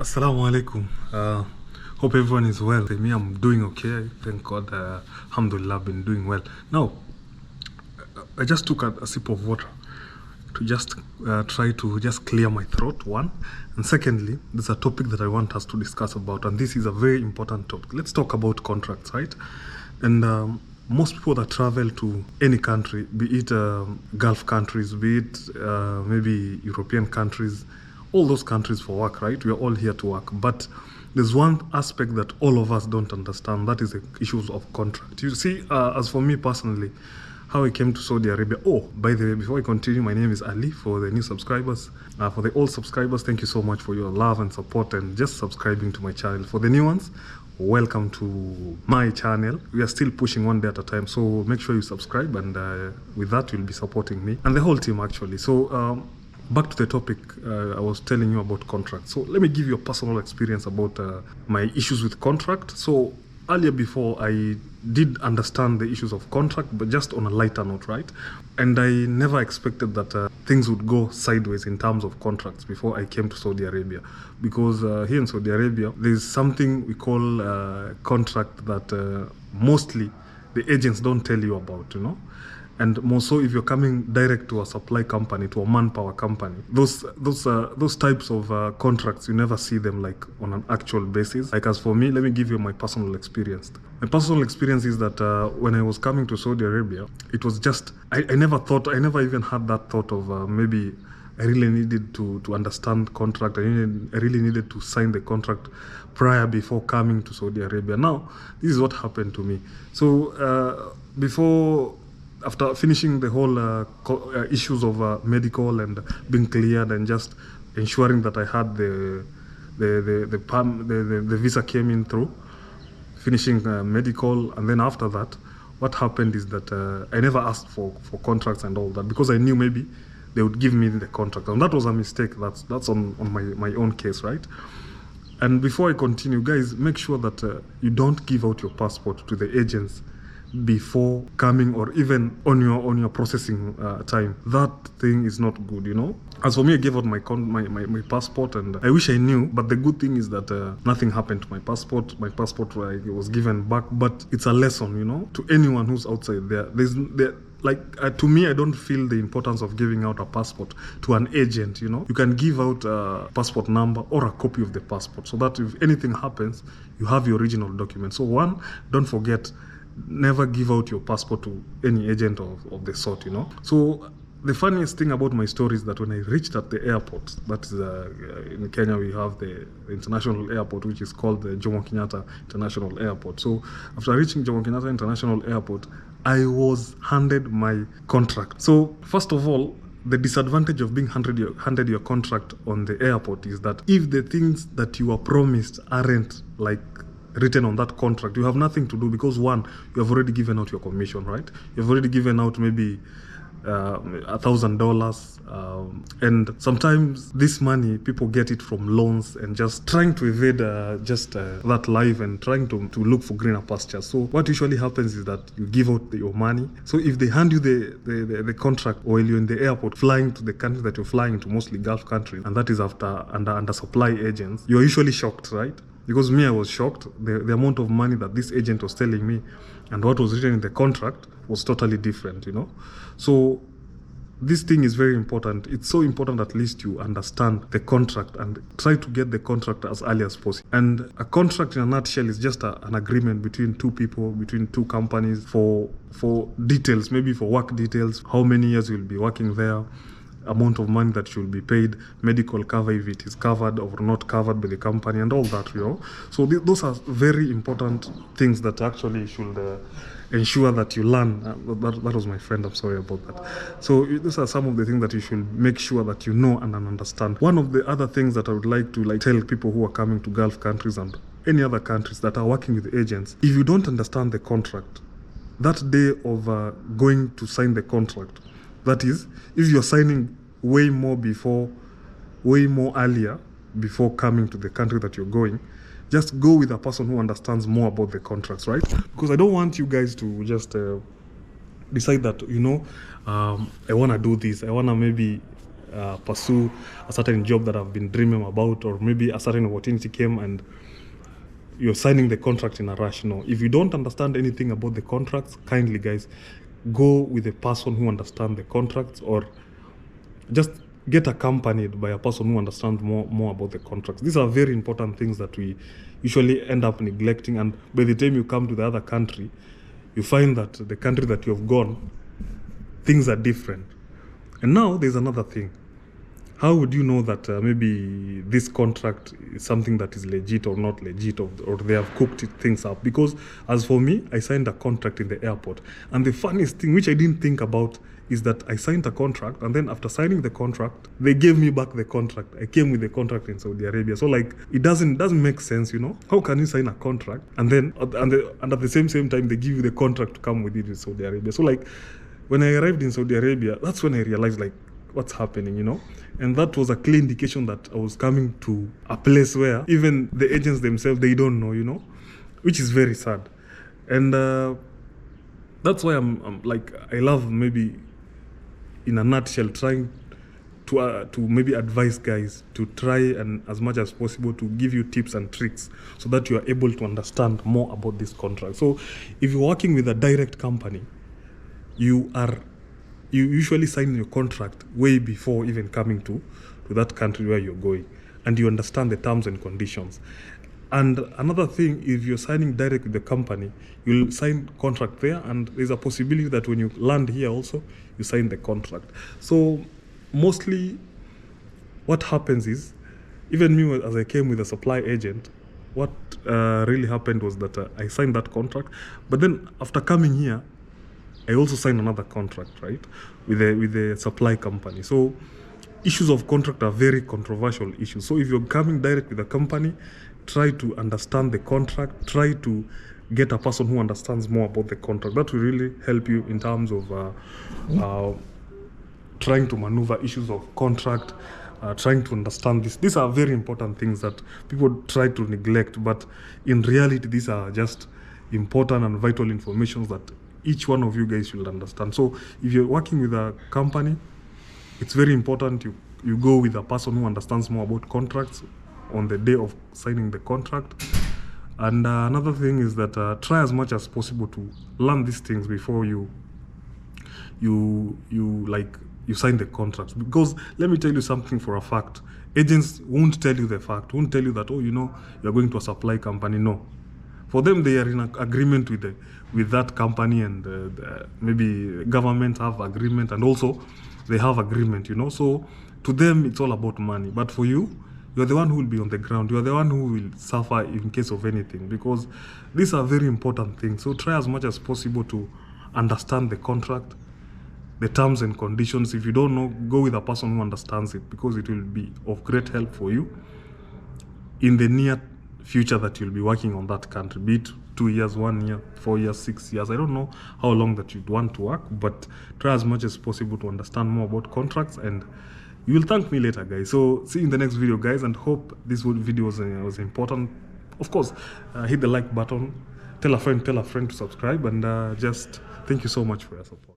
Assalamu alaikum. Hope everyone is well. Me, I'm doing okay. Thank God. Alhamdulillah, I've been doing well. Now, I just took a sip of water to just try to just clear my throat, one. And secondly, there's a topic that I want us to discuss about, and this is a very important topic. Let's talk about contracts, right? And most people that travel to any country, be it Gulf countries, be it maybe European countries, all those countries for work, right? We are all here to work. But there's one aspect that all of us don't understand. That is the issues of contract. You see, as for me personally, how I came to Saudi Arabia. Oh, by the way, before I continue, my name is Ali. For the new subscribers, for the old subscribers, thank you so much for your love and support and just subscribing to my channel. For the new ones, welcome to my channel. We are still pushing one day at a time, so make sure you subscribe, and with that you'll be supporting me and the whole team actually. So back to the topic, I was telling you about contract. So let me give you a personal experience about my issues with contract. So earlier, before, I did understand the issues of contract, but just on a lighter note, right? And I never expected that things would go sideways in terms of contracts before I came to Saudi Arabia. Because here in Saudi Arabia, there's something we call contract that mostly the agents don't tell you about, you know? And more so if you're coming direct to a supply company, to a manpower company. Those types of contracts, you never see them like on an actual basis. Like as for me, let me give you my personal experience. My personal experience is that when I was coming to Saudi Arabia, it was just, I never even had that thought of maybe I really needed to understand contract. I really needed to sign the contract before coming to Saudi Arabia. Now, this is what happened to me. So after finishing the whole issues of medical and being cleared and just ensuring that I had the visa came in through, finishing medical, and then after that, what happened is that I never asked for contracts and all that, because I knew maybe they would give me the contract, and that was a mistake. That's on my own case, right? And before I continue, guys, make sure that you don't give out your passport to the agents before coming, or even on your processing time. That thing is not good, you know. As for me, I gave out my passport, and I wish I knew, but the good thing is that nothing happened to my passport. My passport was given back. But it's a lesson, you know, to anyone who's outside there. To me, I don't feel the importance of giving out a passport to an agent, you know. You can give out a passport number or a copy of the passport, so that if anything happens, you have the original document. So one, don't forget, never give out your passport to any agent of the sort, you know. So the funniest thing about my story is that when I reached at the airport, that is in Kenya, we have the international airport, which is called the Jomo Kenyatta International Airport. So after reaching Jomo Kenyatta International Airport, I was handed my contract. So first of all, the disadvantage of being handed your contract on the airport is that if the things that you are promised aren't like written on that contract, you have nothing to do, because one, you have already given out your commission, right? You've already given out maybe $1,000, and sometimes this money, people get it from loans and just trying to evade that life and trying to look for greener pastures. So what usually happens is that you give out your money. So if they hand you the contract while you're in the airport flying to the country that you're flying to, mostly Gulf countries, and that is under supply agents, you're usually shocked, right? Because me, I was shocked. The amount of money that this agent was telling me and what was written in the contract was totally different, you know. So this thing is very important. It's so important at least you understand the contract and try to get the contract as early as possible. And a contract in a nutshell is just an agreement between two people, between two companies for details, maybe for work details, how many years you'll be working there, amount of money that should be paid, medical cover if it is covered or not covered by the company, and all that, you know. So those are very important things that actually should ensure that you learn. That was my friend, I'm sorry about that. So these are some of the things that you should make sure that you know and understand. One of the other things that I would like to tell people who are coming to Gulf countries and any other countries that are working with agents, if you don't understand the contract, that day of going to sign the contract, that is, if you're signing way more earlier before coming to the country that you're going, just go with a person who understands more about the contracts, right? Because I don't want you guys to just decide that, you know, I want to do this. I want to maybe pursue a certain job that I've been dreaming about, or maybe a certain opportunity came and you're signing the contract in a rush. No, if you don't understand anything about the contracts, kindly guys, go with a person who understands the contracts, or just get accompanied by a person who understands more about the contracts. These are very important things that we usually end up neglecting, and by the time you come to the other country, you find that the country that you have gone, things are different. And now there's another thing. How would you know that maybe this contract is something that is legit or not legit, or they have cooked things up? Because as for me, I signed a contract in the airport. And the funniest thing, which I didn't think about, is that I signed a contract, and then after signing the contract, they gave me back the contract. I came with the contract in Saudi Arabia. So like, it doesn't make sense, you know? How can you sign a contract and then and at the same time they give you the contract to come with it in Saudi Arabia? So like, when I arrived in Saudi Arabia, that's when I realized like, what's happening, you know? And that was a clear indication that I was coming to a place where even the agents themselves, they don't know, you know, which is very sad. And that's why I'm like, I love, maybe in a nutshell, trying to maybe advise guys to try and as much as possible to give you tips and tricks so that you are able to understand more about this contract. So if you're working with a direct company, you usually sign your contract way before even coming to that country where you're going, and you understand the terms and conditions. And another thing, if you're signing direct with the company, you'll sign contract there, and there's a possibility that when you land here also, you sign the contract. So mostly what happens is, even me as I came with a supply agent, what really happened was that I signed that contract, but then after coming here, I also signed another contract, right, with the supply company. So issues of contract are very controversial issues. So if you're coming direct with a company, try to understand the contract, try to get a person who understands more about the contract. That will really help you in terms of trying to maneuver issues of contract, trying to understand this. These are very important things that people try to neglect, but in reality, these are just important and vital information that each one of you guys should understand. So if you're working with a company, it's very important you go with a person who understands more about contracts on the day of signing the contract. And another thing is that try as much as possible to learn these things before you sign the contract. Because let me tell you something for a fact, agents won't tell you the fact, won't tell you that, oh, you know, you're going to a supply company. No. For them, they are in agreement with that company, and maybe government have agreement, and also they have agreement, you know. So to them, it's all about money. But for you, you're the one who will be on the ground. You're the one who will suffer in case of anything, because these are very important things. So try as much as possible to understand the contract, the terms and conditions. If you don't know, go with a person who understands it, because it will be of great help for you in the near future that you'll be working on that country, be it 2 years, 1 year, 4 years, 6 years. I don't know how long that you'd want to work, but try as much as possible to understand more about contracts, and you will thank me later, guys. So see you in the next video, guys, and hope this video was important. Of course, hit the like button, tell a friend to subscribe, and just thank you so much for your support.